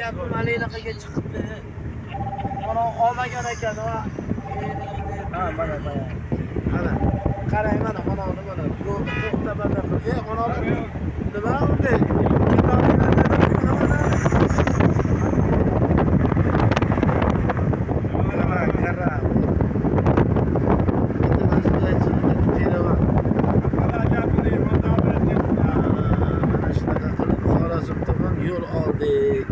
gapim Malinaga chiqibdi. Mana olmagan ekan va ha mana. Mana qarang mana mana. Bu to'xta banda qilgan. Mana nima bunday? Yo'l oldik.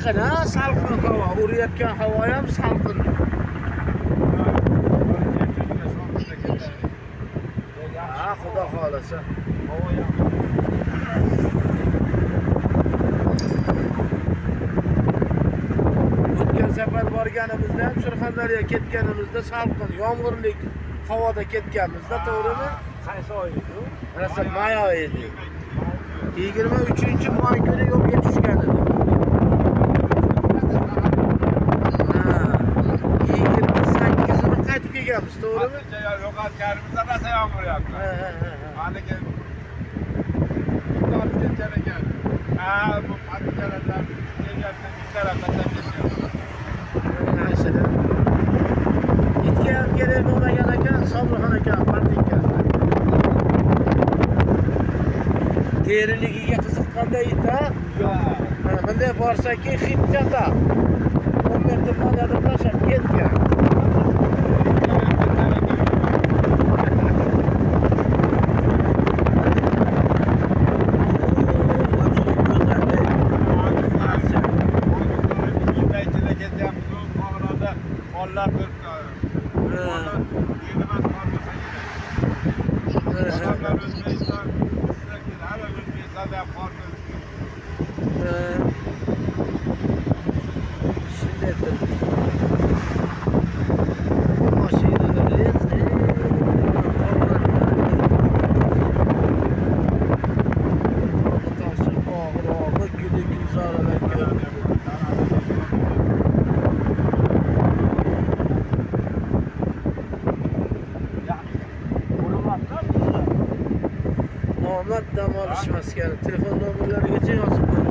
Endi salqin havo, urayotgan havo ham salqin. Ha, xudo xolasa. Havo ham. O'tgan safar borganimizda ham Surxondaryoga ketganimizda salqin, yomg'irlik havoda ketganmizda, to'g'rimi? Qaysi oy edi u? Rasa may oyi edi. 23-may kuni yo'lga tushgan edi. 28'ini qaytib kelganmiz, to'g'rimi? Yo'qotganimizda rosa yomg'ir yog'di. Haligi tortgan ekan. Bu partiyalardan kelgandan bir tarafdan ketgan. Naysida. Itga ham kerak bo'lmagan ekan, Sobirxon aka partiyaga. Teriligiga qiziqqanda it ha? Bunday borsaki hid chata. 10 metr qoladi tashlab ketgan. Dam olishmas kerak. Telefon nomerlarigacha yozib qo'ying.